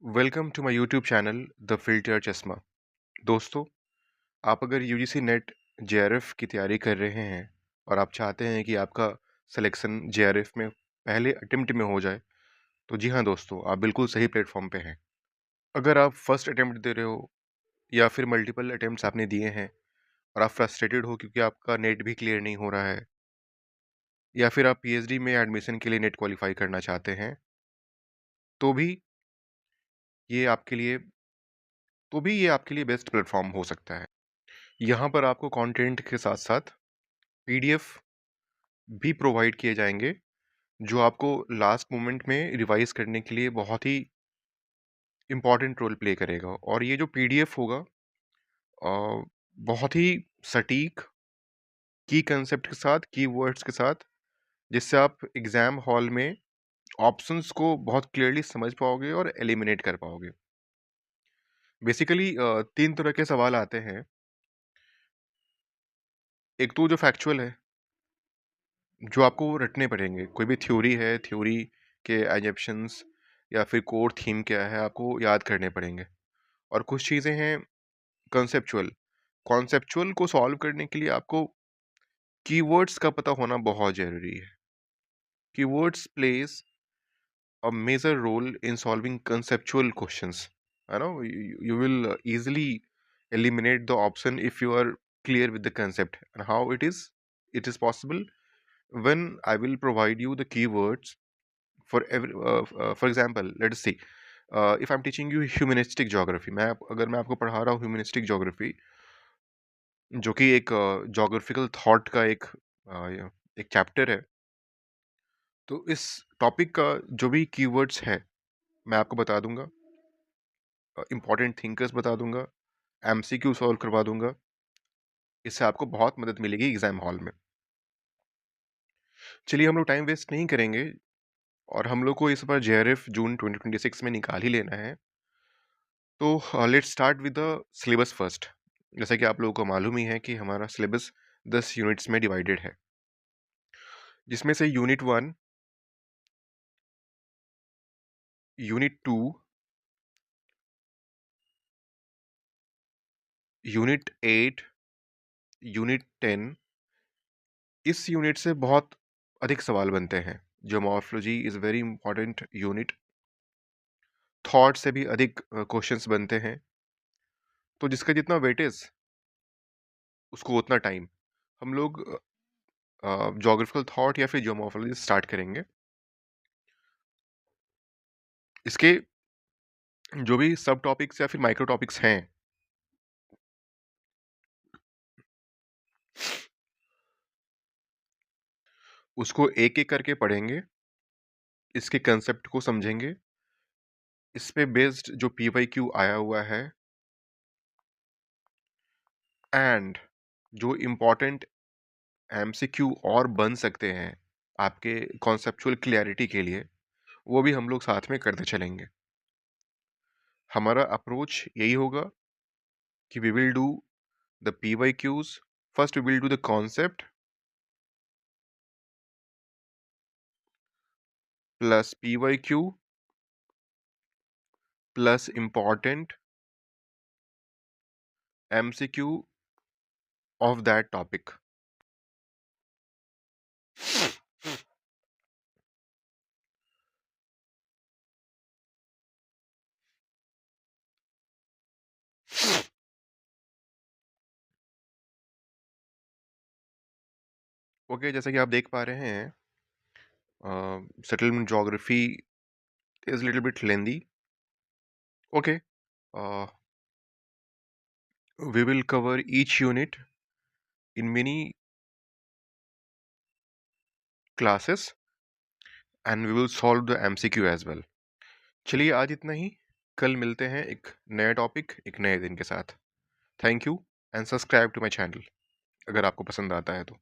Welcome to my YouTube channel the filter चश्मा। दोस्तों, आप अगर यूजीसी नेट जेआरएफ की तैयारी कर रहे हैं और आप चाहते हैं कि आपका सिलेक्शन जेआरएफ में पहले अटेम्प्ट में हो जाए, तो जी हाँ दोस्तों, आप बिल्कुल सही प्लेटफॉर्म पे हैं। अगर आप फर्स्ट अटेम्प्ट दे रहे हो या फिर मल्टीपल अटेम्प्ट्स आपने दिए हैं और आप फ्रस्ट्रेटेड हो क्योंकि आपका नेट भी क्लियर नहीं हो रहा है, या फिर आप पीएचडी में एडमिशन के लिए नेट क्वालिफाई करना चाहते हैं, तो भी ये आपके लिए बेस्ट प्लेटफॉर्म हो सकता है। यहाँ पर आपको कंटेंट के साथ साथ पीडीएफ भी प्रोवाइड किए जाएंगे, जो आपको लास्ट मोमेंट में रिवाइज करने के लिए बहुत ही इम्पोर्टेंट रोल प्ले करेगा। और ये जो पीडीएफ होगा बहुत ही सटीक की कंसेप्ट के साथ, कीवर्ड्स के साथ, जिससे आप एग्जाम हॉल में ऑप्शंस को बहुत क्लियरली समझ पाओगे और एलिमिनेट कर पाओगे। बेसिकली तीन तरह के सवाल आते हैं। एक तो जो फैक्चुअल है, जो आपको रटने पड़ेंगे। कोई भी थ्योरी है, थ्योरी के एजम्पशंस या फिर कोर थीम क्या है, आपको याद करने पड़ेंगे। और कुछ चीज़ें हैं कॉन्सेप्चुअल। कॉन्सेप्चुअल को सॉल्व करने के लिए आपको कीवर्ड्स का पता होना बहुत ज़रूरी है। Keywords plays a major role in solving conceptual questions. I know you will easily eliminate the option if you are clear with the concept and how it is possible when I will provide you the keywords for every for example, let us see, if I'm teaching you humanistic geography, अगर मैं आपको पढ़ा रहा हूँ humanistic geography, जो कि एक geographical thought का एक चैप्टर है, तो इस टॉपिक का जो भी कीवर्ड्स है मैं आपको बता दूंगा, इंपॉर्टेंट थिंकर्स बता दूंगा, एमसीक्यू सॉल्व करवा दूंगा। इससे आपको बहुत मदद मिलेगी एग्जाम हॉल में। चलिए, हम लोग टाइम वेस्ट नहीं करेंगे और हम लोग को इस बार जेआरएफ जून 2026 में निकाल ही लेना है। तो let's start with the syllabus first. जैसा कि आप लोगों को मालूम ही है कि हमारा सिलेबस 10 यूनिट्स में डिवाइडेड है, जिसमें से यूनिट 1, यूनिट 2, यूनिट 8, यूनिट 10, इस यूनिट से बहुत अधिक सवाल बनते हैं। Geomorphology is very important unit. Thought से भी अधिक क्वेश्चंस बनते हैं, तो जिसका जितना वेटेज उसको उतना टाइम। हम लोग ज्योग्राफिकल थॉट या फिर ज्योमॉर्फोलॉजी स्टार्ट करेंगे। इसके जो भी सब टॉपिक्स या फिर माइक्रो टॉपिक्स हैं, उसको एक एक करके पढ़ेंगे, इसके कंसेप्ट को समझेंगे। इस पे बेस्ड जो पीवाईक्यू आया हुआ है एंड जो इम्पोर्टेंट एमसीक्यू और बन सकते हैं आपके कॉन्सेप्चुअल क्लैरिटी के लिए, वो भी हम लोग साथ में करते चलेंगे। हमारा अप्रोच यही होगा कि we will do the PYQs first, we will do the concept plus PYQ plus important MCQ of that topic. Okay, जैसा कि आप देख पा रहे हैं, settlement geography is little bit lengthy. Okay, we will cover each unit in many classes and we will solve the MCQ as well. चलिए, आज इतना ही। कल मिलते हैं एक नया टॉपिक एक नए दिन के साथ। Thank you and subscribe to my channel अगर आपको पसंद आता है तो।